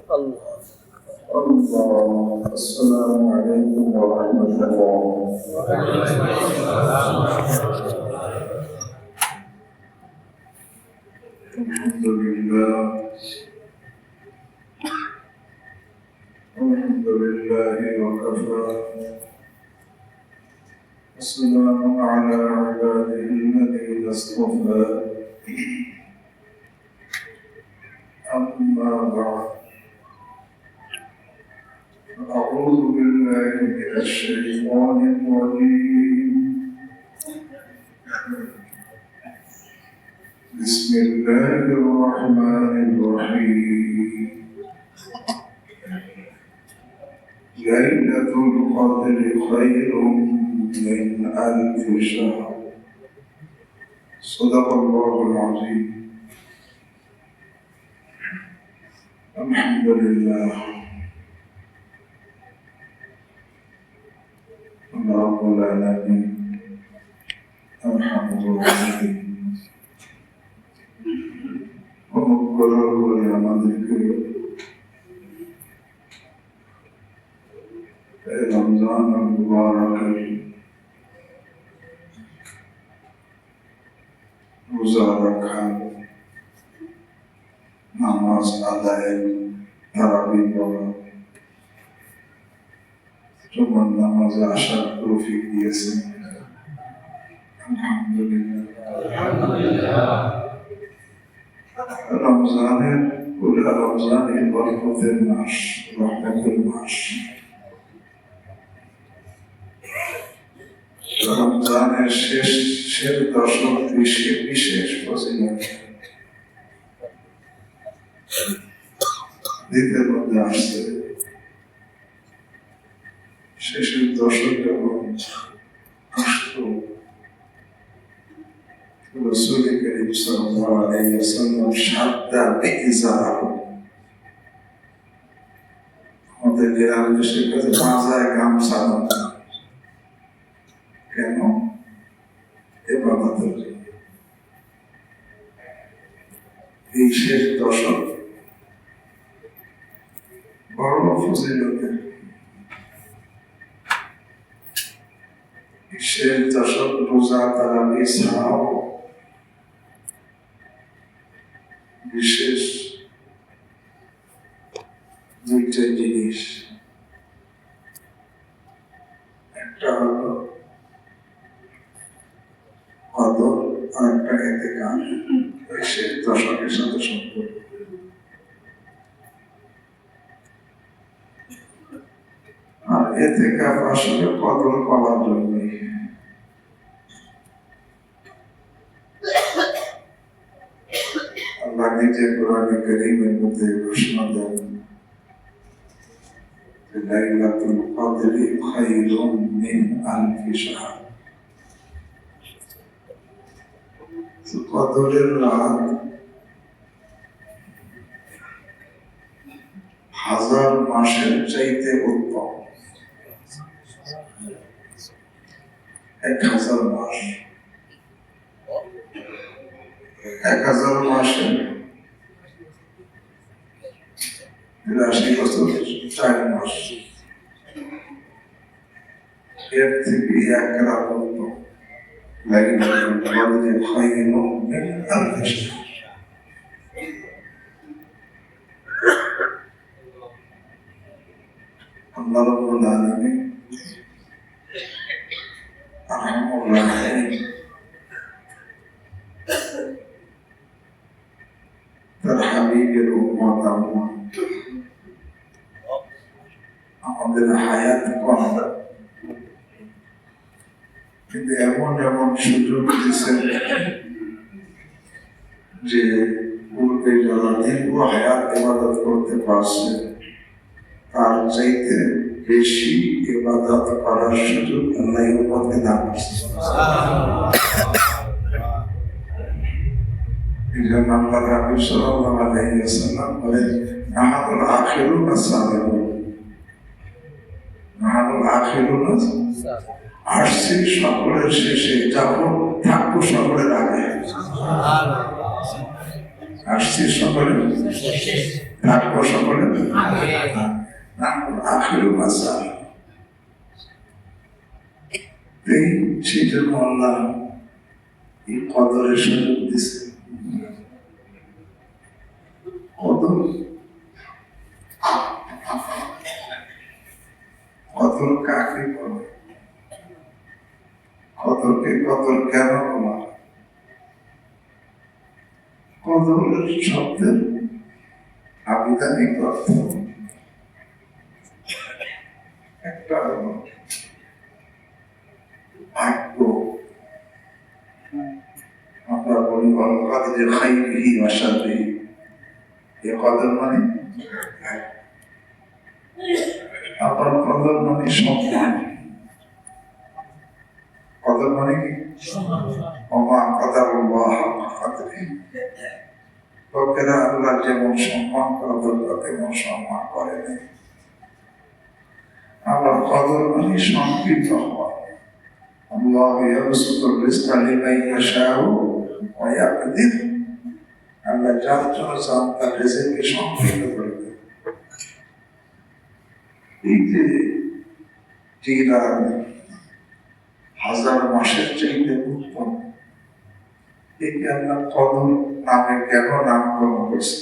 الله. السلام عليكم ورحمة الله. الحمد لله وكفى، والسلام على عباده الذين اصطفى. أما بعد، أعوذ بالله من الشيطان الرجيم. بسم الله الرحمن الرحيم. ليلة القدر خير من 1000 شهر. صدق الله العظيم. الحمد لله رب العالمين الحمد لله অনুগ্রহ করে আমাদেরকে রমজান মুবারকের রোজা রাখা, নামাজ আদায়, তারাবি পড়া, জুমার নামাজে আসার তৌফিক দিয়েছেন। আলহামদুলিল্লাহ। রমজানের বরকতের মাস, রহমতের মাস। রমজানের শেষের দশক বিশেষ ফজিলত দিতের মধ্যে আসছে। শেষের দশক যখন আসতো, রাসূল করিম সাল্লাল্লাহু আলাইহি ওয়াসাল্লাম সাদা ইজার, আমাদের গ্রাম দেশের কাছে মাজায় গামছা বাঁধা। কেন? ইবাদতের জন্য। এই শেষ দশক বড় ফজিলতের। শেষ দশক রোজা তারাবি ছাড়াও বিশেষ দুইটা জিনিস। একটা হলো কদর, আর একটা ইতিকাফ। শেষ দশকের সাথে সম্পর্ক। আর ইতিকাফ আসলে কদর পাওয়ার জন্যই। আল্লাহ নিজে কোরআনে কারীমের মধ্যে ঘোষণা দেন, লাইলাতুল কদরি খায়রুম মিন 1000 শাহর। কদরের রাত 1000 মাসের চাইতে উত্তম। 1000 মাস, 1000 মাসে 83 বছর 4 মাস। এর থেকে এক রাত উত্তম। লাইলাতুল কদরি খায়রুম মিন 1000 শাহর। আল্লাহ রাব্বুল আলামিন আরহামুর রাহিম, তার হাবিবের উম্মত আমরা, আমাদের হায়াত কম, কিন্তু এমন এমন সুযোগ দিয়েছেন যে পূর্বে যারা দীর্ঘ হায়াত ইবাদত করতে পারছে, তার চাইতে বেশি ইবাদত করার সুযোগ আল্লাহ উম্মতকে দান করছে। এই জন্য আল্লাহ রাসূল সাল্লাল্লাহু আলাইহি ওয়াসাল্লাম বলেন, নাহানুল আখিরুন আস-সাবিকুন। নাহানুল আখিরুন আসছি সকলের শেষে, যাবো থাকবো সকলের আগে। আসছি সকলের, থাকবো সকলের আখিরু মাসাল। সেই জন্য আল্লাহ এই কদরের সুযোগ দিছে। কদর কদর কাকে বলে? কদরকে কদর কেন বলা? কদর শব্দের আবিধানিক অর্থ একটা ভাগ্য। আমরা বলি অলকাদির খাইরিহি ওয়া শাররিহি, এ কদর মানে আবার কদর মানে সম্মান। কদর মানে কি? ওমা কাদারুল্লাহ হাক্কা কদরিহি। লোকেরা আল্লাহ যেমন সম্মান করা দরকার তেমন সম্মান করে না। আবার কদর মানে সংকীর্ণ হওয়া। আল্লাহ ইয়াবসুতুর রিজকা লিমান ইয়াশাউ ওয়া ইয়াকদির। আল্লাহ যার জন্য চান তার রিজিককে সংকীর্ণ করে দেন। এই যে জিরান হাজার মাসের চাইতে উত্তম, একে আল্লাহ কদর নামে কেন নামকরণ করছে?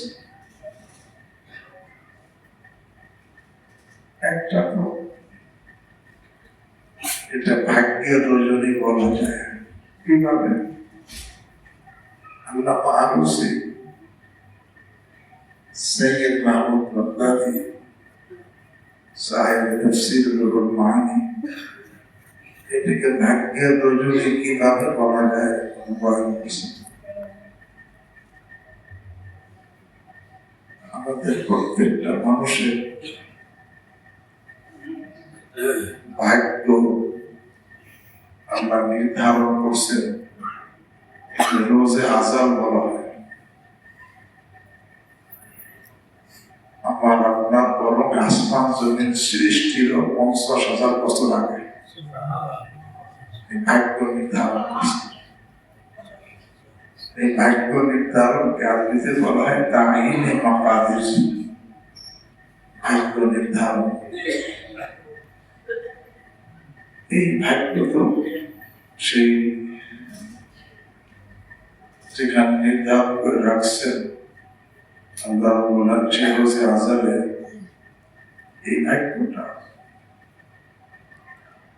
একটা তো এটা ভাগ্যের রজনী বলা যায়। কিভাবে? আল্লাহ আরশে সৈয়দ মাহমুদ বাগদাদি সাহেব তাফসীরুল মানি এটাকে ভাগ্যের রজনী কিভাবে বলা যায় বয়ান করেছেন। আমাদের প্রত্যেকটা মানুষের ভাগ্য আল্লাহ নির্ধারণ করছেন, রোজে আজাল বলা হয়। আমার আপনার বরং আসমান জমিন সৃষ্টির 50,000 বছর আগে এই ভাগ্য নির্ধারণ করছে। এই ভাগ্য নির্ধারণকে আরবিতে বলা হয় তাইনে মাকাদির, ভাগ্য নির্ধারণ। এই ভাগ্য তো সেই যেখানে নির্ধারণ করে রাখছেন আল্লাহ বলার রোজে আজালে, এই ভাগ্যটা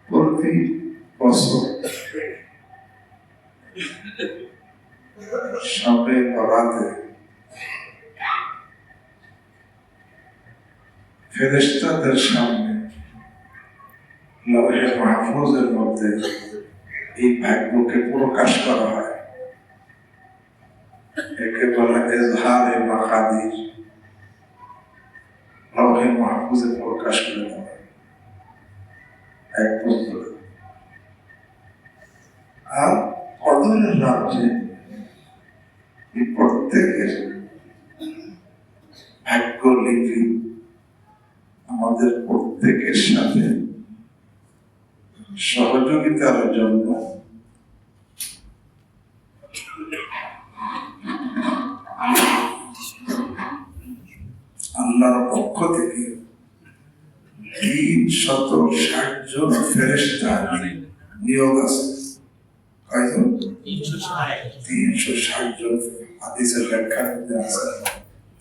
প্রতি বছর সবে বরাতে ফেরেশতাদের সামনে লৌহে মাহফুজের মধ্যে এই ভাগ্যকে প্রকাশ করা হয়। একে বলা ইজহারে মাকাদির। লৌহে মাহফুজে প্রকাশ করে দেওয়া হয় এক বছর। আর কদরের রাজ্যে এই প্রত্যেকের ভাগ্য লিপি আমাদের প্রত্যেকের সাথে সহযোগিতার জন্য আল্লাহর পক্ষ থেকে 360 জন ফেরেশতা নিয়োগ আছে। কয়জন? 360 জন। হাদিসের ব্যাখ্যার মধ্যে আছে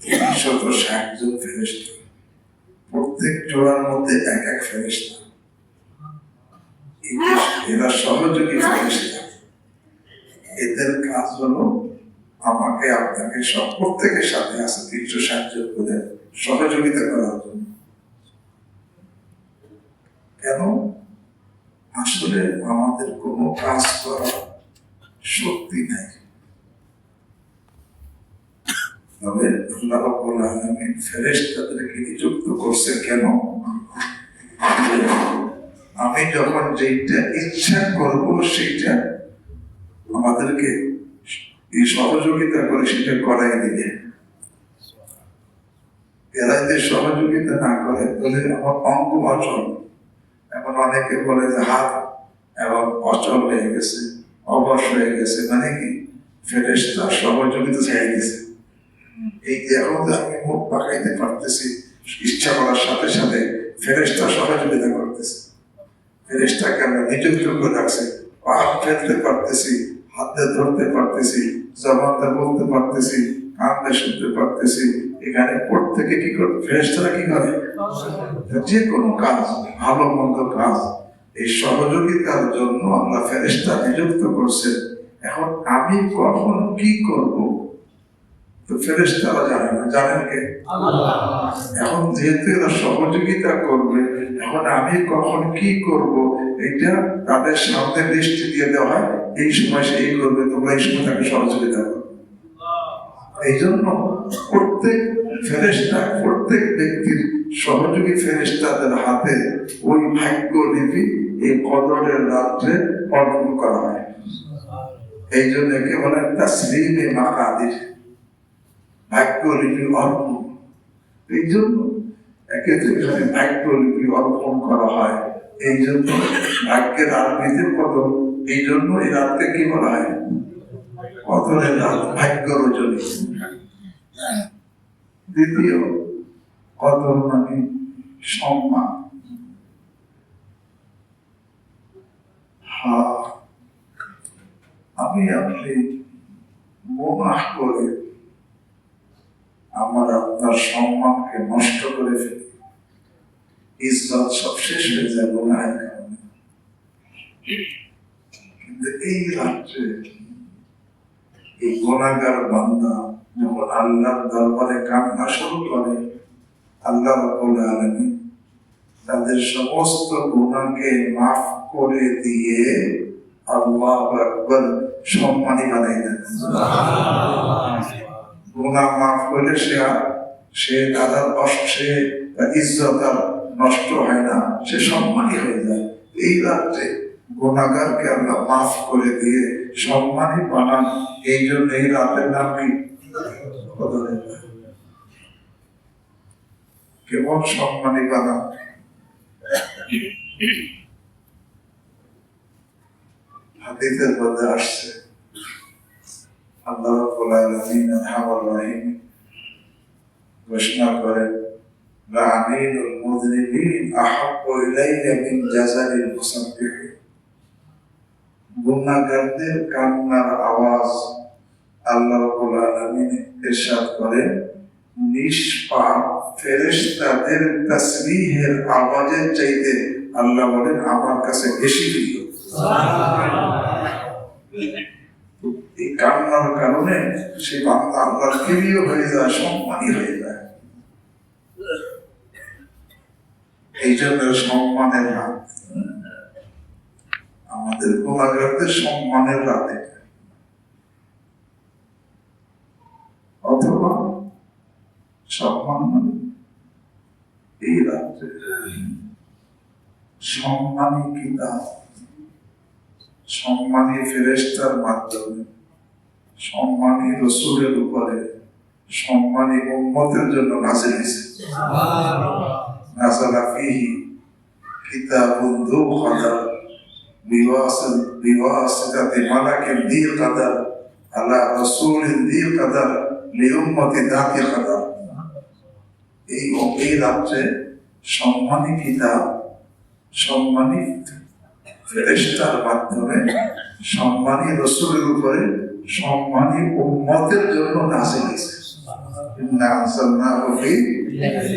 360 জন ফেরেশতা, প্রত্যেক জোড়ার মধ্যে এক এক ফেরেশতা। এরা সহযোগী ফেরেশতা। এদের কাজ হলো আমাকে আপনাকে সব প্রত্যেকের সাথে আছে 360 জন করে সহযোগিতা করার জন্য। কেন? আসলে আমাদের কোনো কাজ করার শক্তি নাই, তবে আল্লাহ রাব্বুল আলামিন ফেরেশতাদেরকে নিযুক্ত করছে কেন? আমি যখন যেটা ইচ্ছা করব সেটা আমাদেরকে এই সহযোগিতা করে সেটা করাই দিবে। এরা যদি সহযোগিতা না করে তাহলে আমার অঙ্গ অচল। এখন অনেকে বলে যে হাত এবং অচল হয়ে গেছে, অবশ হয়ে গেছে, মানে কি ফেরেশতা সহযোগিতা ছেড়ে গেছে। এই যে এখন আমি মুখ পাকাইতে পারতেছি ইচ্ছা করার সাথে সাথে ফেরেশতা সহযোগিতা করতেছে। ফেরেশতাকে আমরা নিযুক্ত করে রাখছি, পা ফেলতে পারতেছি, হাতে ধরতে পারতেছি, জবানটা বলতে পারতেছি, কানতে শুনতে পারতেছি। এখানে প্রত্যেকে কি করে? ফেরেশতারা কি করে? যে কোনো কাজ, ভালো মন্দ কাজ, এই সহযোগিতার জন্য আল্লাহ ফেরেশতা নিযুক্ত করছেন। এখন আমি কখন কি করব তো ফেরেশতারা জানে না, জানেন কে? এখন যেহেতু এরা সহযোগিতা করবে, এখন আমি কখন কি করব এটা তাদের সামনে দৃষ্টি দিয়ে দেওয়া হয়, এই সময় সে এই করবে, তোমরা এই সময় তাকে সহযোগিতা করবে। এই জন্য প্রত্যেক ফেরেশতা, প্রত্যেক ব্যক্তির সহযোগী ফেরেশতাদের হাতে ওই ভাগ্য লিপি এই কদরের রাত্রে অর্পণ করা হয়। এই জন্য একে বলে তাসলিমে মাকাদির, ভাগ্য লিপি অর্পণ। এই জন্য এখানে ভাগ্য লিপি অর্পণ করা হয়। এই জন্য ভাগ্যের আরবিতে কদর, এই জন্য এই রাতকে কি বলা হয়? কদরের রাত, ভাগ্য রজনী। দ্বিতীয়, কদর মানে সম্মান। আমি আপনি গুনাহ করে আমার আপনার সম্মানকে নষ্ট করে ফেলি, ইজ্জত সব শেষ হয়ে যায় গুনাহের কারণে। কিন্তু এই রাত্রে এই গুনাহগার বান্দা যখন আল্লাহর দরবারে কান্না শুরু করে, আল্লাহ রাব্বুল আলামিন তাদের সমস্ত গুনাহকে মাফ করে দিয়ে আল্লাহু আকবার সম্মানী বানাই দেন। গুনাহ মাফ করলে সে তাদের সে ইজ্জত আর নষ্ট হয় না, সে সম্মানী হয়ে যায়। এই রাত্রে গুনাহগারকে আল্লাহ মাফ করে দিয়ে সম্মানী বানান। এই জন্য এই রাতের নাম কি? কদরের রাত। কেমন সম্মানী বানান? হাদিসের মধ্যে আসছে, আল্লাহ রাব্বুল আলামিন আরহামুর রহিম ঘোষণা করেন, লাআনিনুল মুযনিবিন আহাব্বু ইলাইয়া মিন জাযালিল মুসাব্বিহিন। গুনাহগারদের কান্নার আওয়াজ আল্লাহ রাব্বুল আলামিন ইরশাদ করেন, নিষ্পাপ ফেরেশতাদের তাসবিহের আওয়াজের চাইতে আল্লাহ বলেন আমার কাছে বেশি প্রিয়। এই কান্নার কারণে সে বান্দা আল্লাহর প্রিয় হয়ে যায়, সম্মানী হয়ে যায়। এই জন্য সম্মানের রাত, আমাদের গুনাহগারদের সম্মানের রাতে। অথবা সম্মান মানে এই রাত্রে সম্মানী কিতাব, সম্মানী ফেরেশতার মাধ্যমে, সম্মানী রাসূলের উপরে, সম্মানী উম্মতের জন্য নাযিল হয়েছে। নাযালা ফীহি কিতাবুন যু কদর বিওয়াসিতাতি মালাকিন যী কদর আলা রাসূলিন যী কদর লিউম্মতি যাতি কদর। এই রাত্রে সম্মানী কিতাব, সম্মানী ফেরেশতার মাধ্যমে, সম্মানী রাসূলের উপরে, সম্মানী উম্মতের জন্য নাযিল হয়েছে। ইন্না আনজালনাহু ফী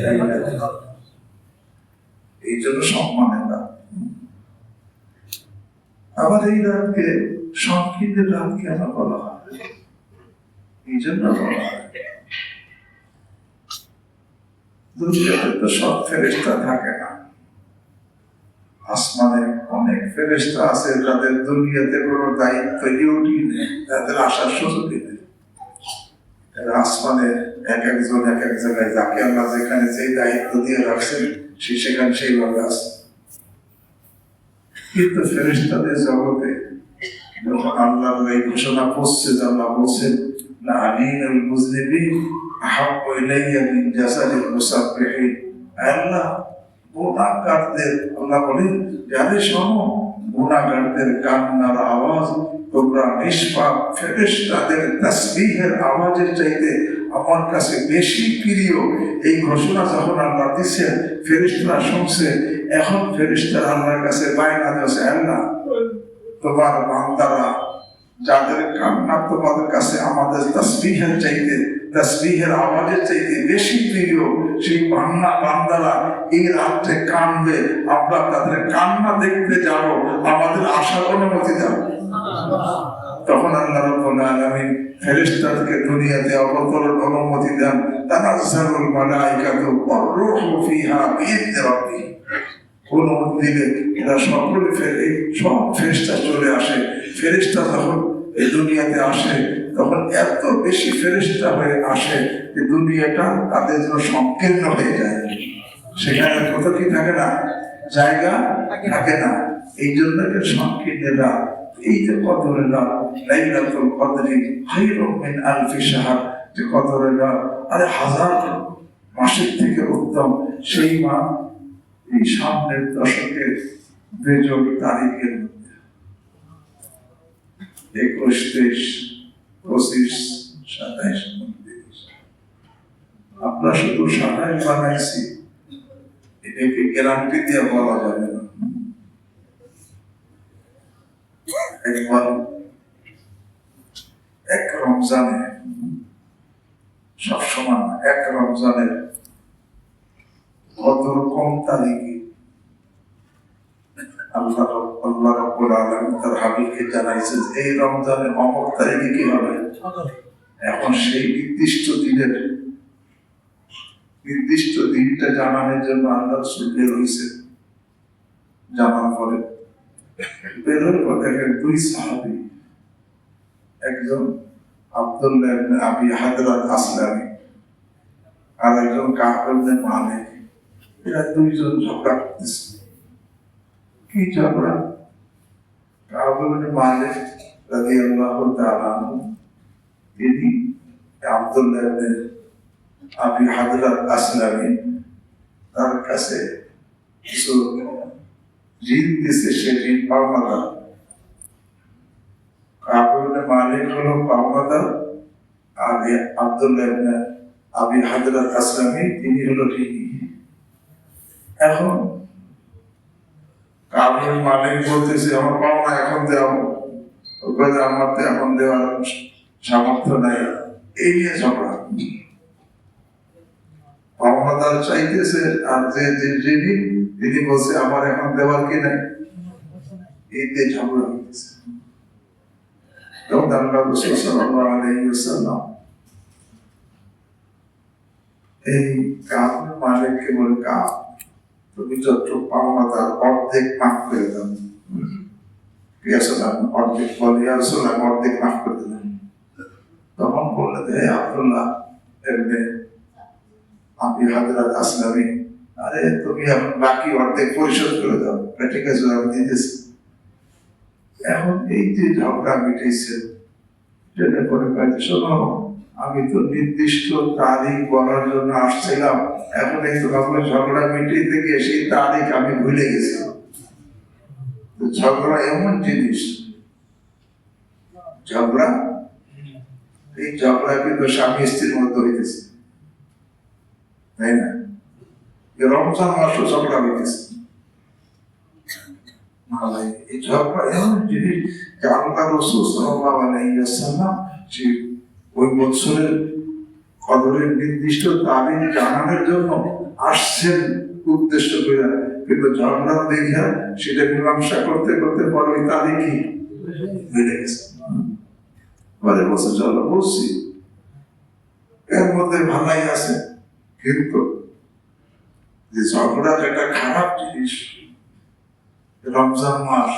লাইলাতিল কদর। এই জন্য সম্মানের রাত। আবার এই রাতকে সংকীর্ণের রাত কেন বলা হয়? এই জন্য বলা হয়, দুনিয়াতে তো সব ফেরেশতা থাকে না। আসমানে অনেক ফেরেশতা আছে, তাদের দুনিয়াতে কোনো দায়িত্ব ডিউটি নেই, তাদের আসার সুযোগই নেই। আসমানে এক একজন এক এক জায়গায়, যাকে আল্লাহ যেখানে যে দায়িত্ব দিয়ে রাখছেন সে সেখানে সেইভাবে আছে। কিন্তু ফেরেশতাদের জগতে যখন আল্লাহর এই ঘোষণা পড়ছে, আল্লাহ বলছেন, লাআনিনুল মুযনিবিন আহাব্বু ইলাইয়া মিন জাযালিল মুসাব্বিহিন। আল্লাহ গুনাহগারদের, আল্লাহ বলেন, যারা শোনো, গুনাহগারদের কান্নার আওয়াজ তোমরা নিষ্পাপ ফেরেশতাদের তাসবিহের আওয়াজের চাইতে আমার কাছে বেশি প্রিয়। এই ঘোষণা যখন আল্লাহ দিচ্ছে, ফেরেশতারা শুনছে, এখন ফেরেশতারা আল্লাহর কাছে বায়না দিয়েছে, আল্লাহ তোমার বান্দারা যাদের কান্না তোমাদের কাছে আমাদের তাসবিহের চাইতে, তাসবিহের আওয়াজের চাইতে বেশি প্রিয়, সেই বান্দারা এই রাত্রে কাঁদবে, আমরা তাদের কান্না দেখতে যাব, আমাদের আশার অনুমতি দাও। তখন আল্লাহ রাব্বুল আলামিন ফেরেশতাদেরকে দুনিয়াতে অবতরণ অনুমতি দেন। তানাজ্জালুল মালাইকাতু ওয়ার রূহু ফিহা বিইذনি রাব্বিহিম। অনুমতি দিলে এরা সকলে সব ফেরেশতা চলে আসে। ফেরেশতা যখন এই দুনিয়াতে আসে তখন এত বেশি ফেরেশতা হয়ে আসে যে দুনিয়াটা তাদের জন্য সংকীর্ণ হয়ে যায়, সেখানে কত কি থাকে না, জায়গা থাকে না। এই জন্য সংকীর্ণেরা এই যে কদরের রাত, লাইলাতুল কদরি খায়রুম মিন আলফি শাহর, যে কদরের রাত আরে হাজার মাসের থেকে উত্তম, সেই মা এই সামনের দশকের বেজোড় তারিখের মধ্যে 21, 23, 25, 27, 29 আমরা শুধু 27 বানাইছি, এটাকে গ্যারান্টি দিয়ে বলা যাবে না। একবার এক রমজানে, সবসময় এক রমজানের কত কম তারিখে আল্লাহ রাব্বুল আলামিন তার হাবিবকে জানাইছেন এই রমজানের অমুক তারিখে কি হবে। এখন সেই নির্দিষ্ট দিনটা জানানোর জন্য আল্লাহ রাসূল বের হইছে। জানার পরে বেরোর পর দেখেন দুই সাহাবী, একজন আব্দুল্লাহ ইবনে আবি হাদরাত আসলামী আর একজন কাব ইবনে মালিক, এরা দুইজন ঝগড়া করতেছে। কি ঝগড়া? কাব ইবনে মালিক রাদিয়াল্লাহু তাআলা আনহু তিনি আব্দুল্লাহ ইবনে আবি হাদরাত আসলামী তার কাছে কিছু ঋণ দিছে, সে ঋণ পাওনাদার। কাব ইবনে মালিক হলো পাওনাদার আর আব্দুল্লাহ ইবনে আবি হাদরাত আসলামী তিনি হলো ঋণী। এখন কাব ইবনে মালিক বলতেছে আমার পাওনা এখন দেওয়া, আমার তো এখন দেওয়ার সামর্থ্য নাই, এই নিয়ে ঝগড়া। পাওনাদার চাইতেছে আর যে ঋণী তিনি বলছে আমার এখন দেওয়ার কি নাই, এই দিয়ে ঝগড়া হইতেছে। তখন আল্লাহ রাসূল সাল্লাল্লাহু আলাইহি ওয়াসাল্লাম এই কাব ইবনে মালিককে বলে, কাব তুমি যত পাওনাদার অর্ধেক মাফ করে দাও। অর্ধেক বলে ইয়া রাসূলুল্লাহ অর্ধেক মাফ করে দিলেন। তখন বললেন হে আব্দুল্লাহ ইবনে আবি হাদরাত আসলামী, আরে তুমি এখন বাকি অর্ধেক পরিশোধ করে দাও, ঠিক আছে আমি দিতেছি। এখন এই যে ঝগড়া মিটেছে, সেটা পরে কাজে শোনো, আমি তো নির্দিষ্ট তারিখ বলার জন্য আসছিলাম, এখন এই তো আপনার ঝগড়া মিটিয়ে গিয়ে সেই তারিখ আমি ভুলে গেছি। ঝগড়া এমন জিনিস, ঝগড়া এই ঝগড়া কিন্তু স্বামী স্ত্রীর মধ্যে হইতেছে, তাই না? রমজান মাসও ঝগড়া হইতেছে। এই ঝগড়া এমন জিনিস যে আল্লাহ রাসূল সাল্লাল্লাহু আলাইহি ওয়াসাল্লাম সেই ওই বছরের কদরের নির্দিষ্ট তারিখ জানানোর জন্য আসছেন উদ্দেশ্য করে, কিন্তু ঝগড়া দেখে সেটা মীমাংসা করতে করতে পরে ওই তারিখই বেড়ে গেছে। পরে বছর চলো বলছি এর মধ্যে ভালাই আছে, কিন্তু যে ঝগড়া একটা খারাপ জিনিস। রমজান মাস,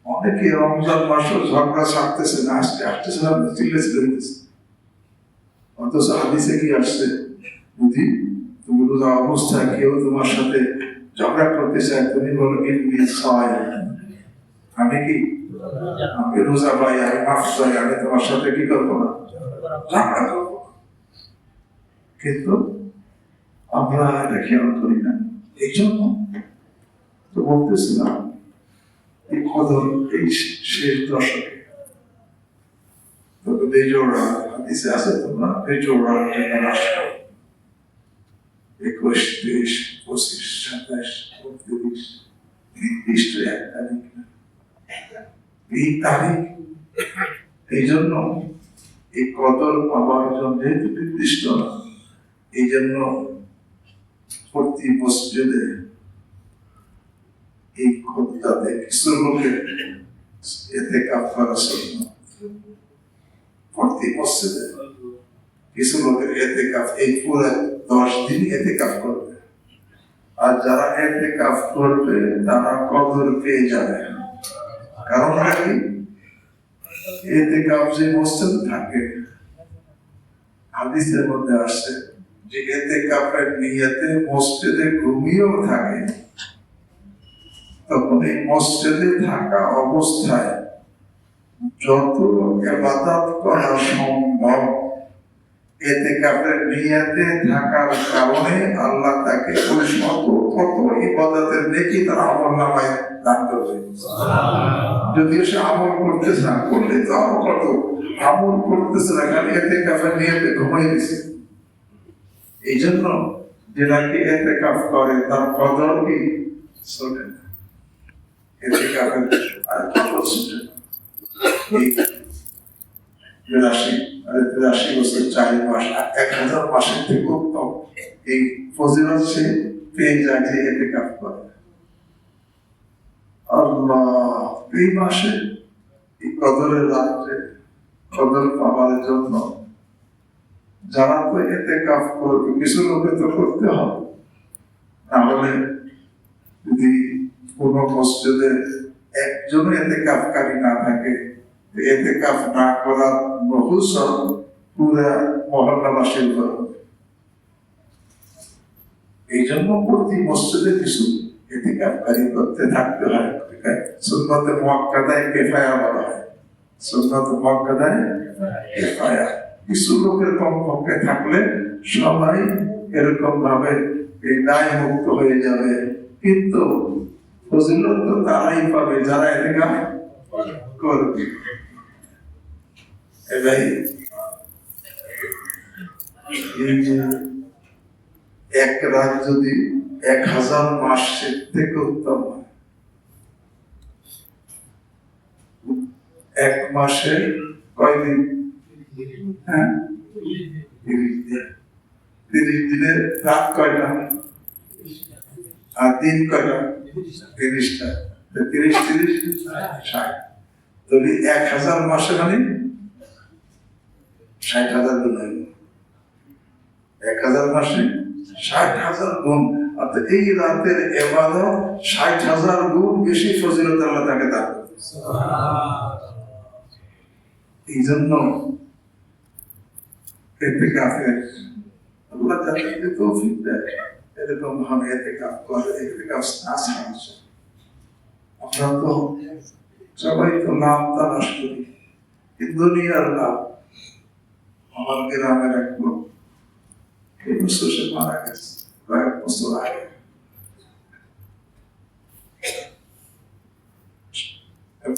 অনেকে রমজান মাসও ঝগড়া ছাড়তেছে না, আজকে আসতেছে না, চিল্লে চিল্লেছে। অথচ হাদিসে কি আসছে, যদি তুমি রোজা অবস্থায় কেউ তোমার সাথে ঝগড়া করতে চায়, তুমি বলো ইন্নী সাইম, আমি কি আমি রোজা পাই, আমি মাফ চাই, আমি তোমার সাথে কি করবো না, ঝগড়া করবো। কিন্তু আমরা এটা খেয়াল করি না। এই জন্য তো বলতেছিলাম এই কদর এই শেষ দশকে তবে বেজোড়া হাদিসে আছে তোমরা বেজোড়া রাষ্ট্র 21, 23, 25, 27, 29, 30 এক তারিখ এই তারিখ। এই জন্য এই কদর পাওয়ার জন্য যেহেতু নির্দিষ্ট না, এই জন্য প্রতি মসজিদে এই কবিতাতে কিছু লোকের এতে কাপ করা সুন্নাত। প্রতি মসজিদে কিছু লোকের এতে কাপ এই পুরো 10 দিন এতে কাপ করবে, আর যারা এতে কাপ করবে তারা কদর পেয়ে যাবে। কারণ কি এতে কাপ যে মসজিদে থাকে, হাদিসের মধ্যে আসছে যে এতে কাপের নিয়তে মসজিদে ঘুমিয়েও থাকে, তখন এই মসজিদে থাকা অবস্থায় যত ইবাদত করা সম্ভব এতে কাপের নিয়তে থাকার কারণে আল্লাহ তাকে ওই কত ইবাদতের নেকি তার আমলনামায় দান করবে। যদিও সে আমল করতেছে না, করলে তো আরো কত আমল করতেছে না, কারণ এতে কাপের নিয়তে ঘুমাই দিছে। এই জন্য যে নাকি এতে কাপ করে তার কদর কি শোনে না, এতে কাপের আর কদর শোনে না। 83 বছর 4 মাস 1000 মাসের থেকে উত্তম এই ফজিলত সে পেয়ে যায় যে এতে কাপ করে। আল্লাহ এই মাসে এই কদরের রাত্রে কদর পাওয়ার জন্য যারা তো এতে কাপ করবে, কিছু লোকে তো করতে হবে, না হলে যদি কোন মসজিদে একজন এতে কাপকারী না থাকে, এতে কাপ না করার বহুসব পুরা মহল্লাবাসীর উপর। এই জন্য প্রতি মসজিদে কিছু এতে কাপকারী করতে থাকতে হয়। সুন্নতে মুআক্কাদায়ে কিফায়া বলা হয়, সুন্নতে মুআক্কাদায়ে কিফায়া। কিছু লোকের কমপক্ষে থাকলে সবাই এরকম ভাবে এই দায় মুক্ত হয়ে যাবে, কিন্তু ফজিলত তো তারাই পাবে যারা এতে কাপ করবে। এবার এই যে এক রাত যদি 1000 মাসের থেকে উত্তম হয়, এক মাসে কয়দিন? 30 দিনের রাত কয়টা আর দিন কয়টা? 30টা। 30, 60। তবে 1000 মাসে মানে 60,000 গুণ হইল। 1000 মাসে 60,000 গুণ, অর্থাৎ এই রাতের ইবাদত 60,000 গুণ বেশি ফজিলত আল্লাহ তাকে দান করবে। এই জন্য ইতিকাফের আল্লাহ যাদেরকে তৌফিক দেয় এরকম ভাবে ইতিকাফ করে, ইতিকাফ আছে। আমরা তো সবাই তো লাভ তালাশ করি, দুনিয়ার লাভ। আমার গ্রামের এক লোক এই বছর সে মারা গেছে, কয়েক বছর আগে।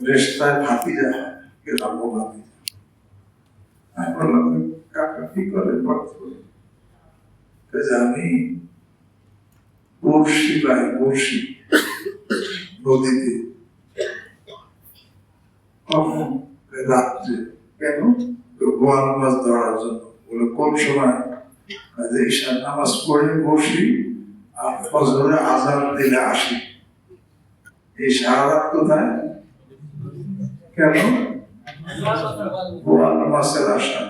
রেস্তায় ভাতিজা হয়, গ্রাম্য ভাতিজা। আমি বললাম কাকা কি করে আমি বর্ষি পাই, বর্ষি নদীতে রাত্রে। কেন? গোয়াল মাছ ধরার জন্য। বলে কোন সময়? ঈশার নামাজ পড়ে বসি আর ফজরে আযান দিলে আসি। এই সারা রাত কোথায়? কেন? গোয়াল মাছের আশা।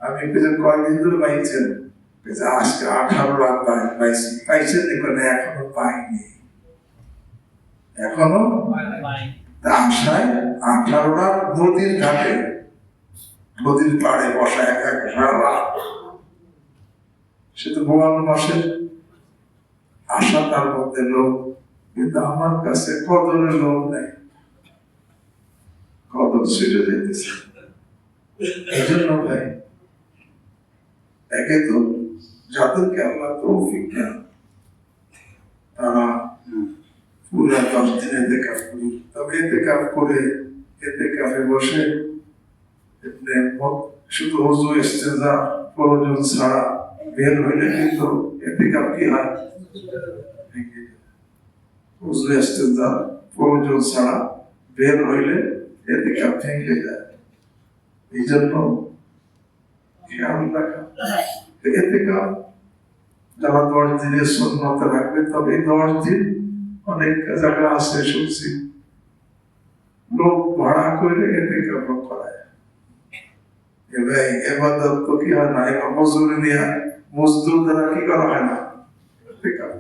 আমি কয়েকদিন ধরে পাইছেন, আজকে 18 রাত পাইছি। পাইছেন এখনো পাইনি, এখনো আশায় 18 রাত নদীর ঘাটে, নদীর পাড়ে বসা এক সারা রাত। সে তো গোয়াল মাসের আশা তার মধ্যে লোক, কিন্তু আমার কাছে কদরের লোক নেই, কদর ছেড়ে যেতেছে। এই জন্য ভাই, একে তো যাদেরকে আল্লাহ তৌফিক দেন তারা পুরা 10 দিন ইতিকাফ করুন। তবে ইতিকাফ করে ইতিকাফে বসে শুধু ওযু ইস্তেজা প্রয়োজন ছাড়া বের হইলে কিন্তু এতেকাফ কি হয়? ওযু ইস্তেজা প্রয়োজন ছাড়া বের হইলে এতেকাফ ভেঙে যায়। এই জন্য খেয়াল রাখা, এতেকাফ যারা 10 দিনের সুন্নত রাখবে, তবে এই 10 দিন অনেক জায়গা আছে শুনছি লোক ভাড়া করে এতেকাফ করায়। এবার ইবাদত তো কি হয় না, এবার মজুরি দিয়া মজদুর দ্বারা কি করা হয় না, এতেকাফ।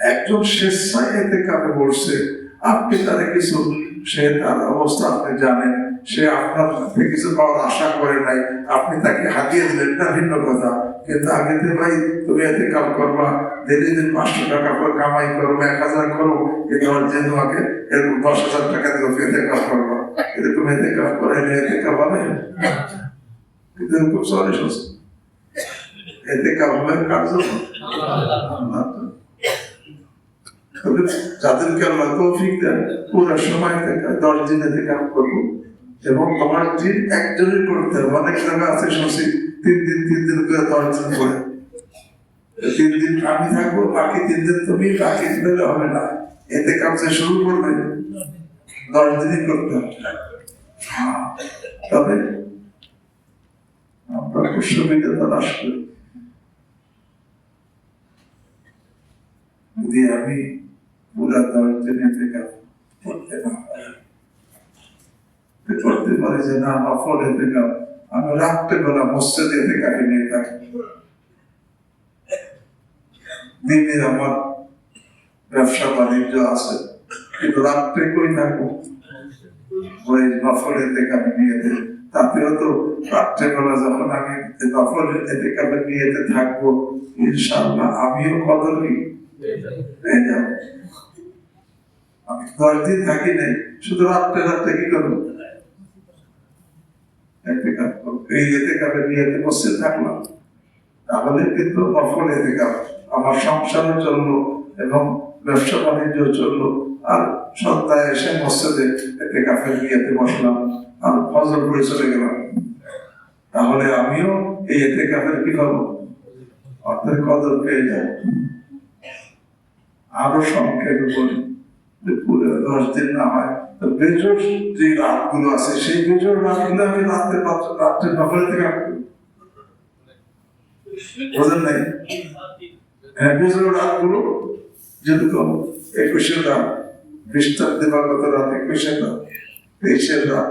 একজন স্বেচ্ছায় এতেকাফে বসছে, আপনি তারে কিছু, সে তার অবস্থা আপনি জানেন, সে আপনার থেকে কিছু পাওয়ার আশা করে নাই, আপনি তাকে হাতিয়ে দিলেন, না ভিন্ন কথা। কিন্তু আগেতে ভাই তুমি এতেকাফ করবা, ডেলি দিন 500 টাকা করে কামাই করো, 1000 করো, এই যে তোমাকে এরকম 10,000 টাকা দিল এতেকাফ করবা, কিন্তু তুমি এতেকাফ করে এতেকাফ হবে? কিন্তু খুব সহজ হচ্ছে এতেকাফ হবে কার জন্য? যাদেরকে আল্লাহ তৌফিক দেন পুরো সময় থেকে 10 দিন এতেকাফ করবো, এবং তোমার দিন একজনই করতে হবে। অনেক জায়গা আছে শুনছি 3 দিন করে 10 দিন করে, 3 দিন আমি থাকবো, বাকি 3 দিন তুমি, বাকি দিলে হবে না। এতেকাফ যে শুরু করবে 10 দিনই করতে হবে। তবে আমরা সুবিধা তালাশ করি। যদি আমি পুরা 10 দিন এতেকাফ করতে না করতে পারি, যে না নফল এতেকাফ, আমি রাত্রেবেলা মসজিদে এতেকাফে নিয়ে থাকি, দিনে আমার ব্যবসা বাণিজ্য আছে, কিন্তু রাত্রে কই থাকবো, ওই নফল এতেকাফে নিয়ে দেয়। তাতেও তো রাত্রেবেলা যখন আমি নফল এতেকাফে নিয়ে থাকবো, ইনশাআল্লাহ আমিও কদর পেয়ে যাব। আমি 10 দিন থাকি নাই, শুধু রাত্রে কি করবো, এতেকাফ করবো। এই এতেকাফে নিয়ে মসজিদ থাকলাম, তাহলে কিন্তু নফল এতেকাফ, আমার সংসারও চললো এবং ব্যবসা বাণিজ্য চললো। আর সন্ধ্যায় এসে মসজিদে এতেকাফে নিয়ে বসলাম, আর ফজর পড়ে চলে গেলাম, তাহলে আমিও এই এতেকাফের কি পাবো, অর্থের কদর পেয়ে যাব। আরো সংক্ষেপে বলি, পুরো 10 দিন না হয় তো বেজোর যে রাতগুলো আছে, সেই বেজোর রাতগুলো আমি রাত্রে নফল এতেকাফ করি, বোঝেন নাই? হ্যাঁ, বেজোর রাতগুলো যেরকম 21 রাত, 20 দিবাগত রাত, 21 রাত, 23 রাত,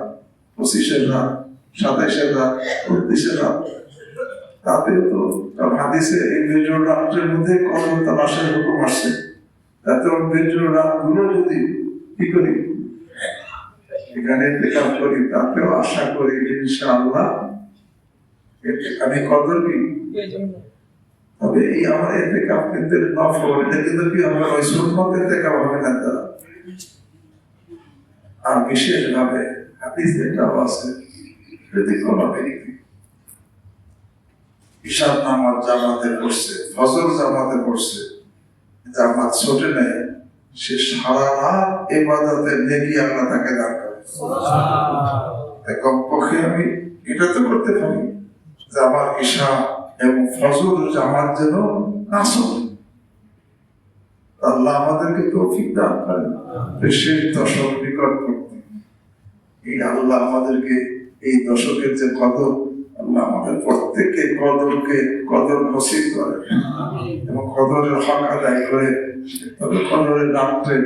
25 রাত, 27 রাত, 29 রাত, তাতেও তো হাদিসে এই বেজোর রাত্রের মধ্যে কদর তালাশের হুকুম আসছে। তাতে বেজোর রাতগুলো যদি কি করি, এখানে এতেকাফ করি, তাতেও আশা করি ইনশাআল্লাহ আমি কদর কি। তবে এই আমার এতেকাফ কিন্তু নফল, এটা কিন্তু কি আমার ওই সুন্নত এতেকাফ হবে না তারা। আর বিশেষভাবে হাদিস এটাও আছে, যদি কোনো ব্যক্তি ঈশার নামাজ জামাতে পড়ছে, ফজর জামাতে পড়ছে, জামাত ছোটে নেয়, সে সারা রাত ইবাদতের নেকি আল্লাহ তাকে দান করে। কমপক্ষে আমি এটা তো করতে পারি যে আমার ঈশা এবং ফজর জামাত যেন না চলে। আল্লাহ আমাদেরকে তৌফিক দান করেন শেষ দশক নিকট করতে। এই আল্লাহ আমাদেরকে এই দশকের যে কদর, আল্লাহ আমাদের প্রত্যেককে কদর নসিব করে এবং কদরের হক আদায় করে। তবে কদরের রাত্রে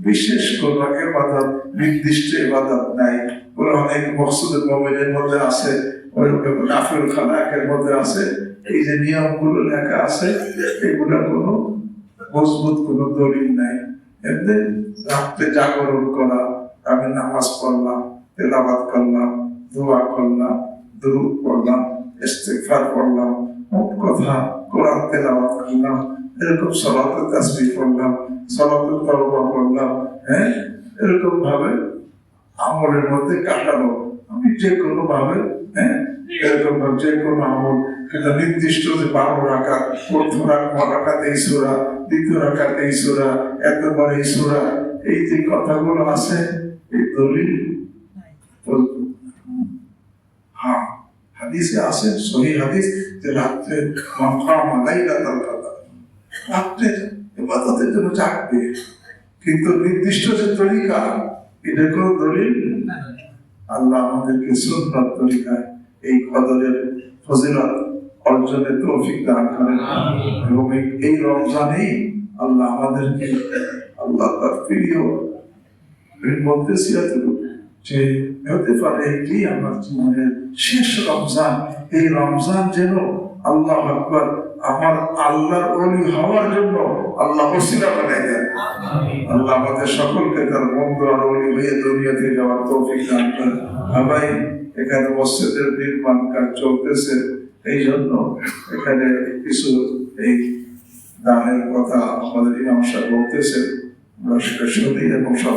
বিশেষ কোন ইবাদত, নির্দিষ্ট ইবাদত নাই। ওরা অনেক মকসুদের মুমিনের মধ্যে আছে, ওইরকম নাফিল খালাকের মধ্যে আছে। এই যে নিয়মগুলো লেখা আছে, এগুলো কোনো মজবুত কোনো দলিল নাই। এমনি রাত্রে জাগরণ করা, আমি নামাজ পড়লাম, তেলাওয়াত করলাম, দোয়া করলাম, দুরূদ পড়লাম, ইস্তিগফার পড়লাম, মোট কথা কোরআন তেলাওয়াত করলাম, এরকম সালাতুত তাসবিহ পড়লাম, সালাতুত তাওবা পড়লাম, হ্যাঁ, এরকম ভাবে আমলের মধ্যে কাটাবো। আমি যে কোনো ভাবে, হ্যাঁ, এরকম ভাবে যে কোনো আমল, কিন্তু নির্দিষ্ট যে 12 রাকাত, প্রথম রাকাত এই সূরা, দ্বিতীয় রাকাত এই সূরা, এতবার এই সূরা, এই যে কথাগুলো আছে, এই দলিল হাদিসে আছে সহিহ হাদিস যে রাত্রে মাকাম লাইলাতুল কদর, রাত্রে ইবাদতের জন্য জাগবে, কিন্তু নির্দিষ্ট যে তরিকা এটা কোনো দলিল না। আল্লাহ আমাদেরকে সুন্নাত তরিকায় এই কদরের ফজিলত অর্জনের তৌফিক দান করেন এবং এই রমজানেই আল্লাহ আমাদেরকে আল্লাহ তার প্রিয় বলতেছি যে হতে পারে কি আমার জীবনের শেষ রমজান, এই রমজান যেন আল্লাহ আকবার আমার আল্লাহর ওলি হওয়ার জন্য আল্লাহ ওসিলা বানাই দেন। আল্লাহ আমাদের সকলকে তার বন্ধু আর ওলি হয়ে দুনিয়াতে যাওয়ার তৌফিক দান করেন। ভাই এখানে মসজিদের নির্মাণ কাজ চলতেছে, এই জন্য এখানে কিছু এই দানের কথা আমাদের ইমাম সাহেব বলতেছে, আমরা সেটা শুনি এবং সব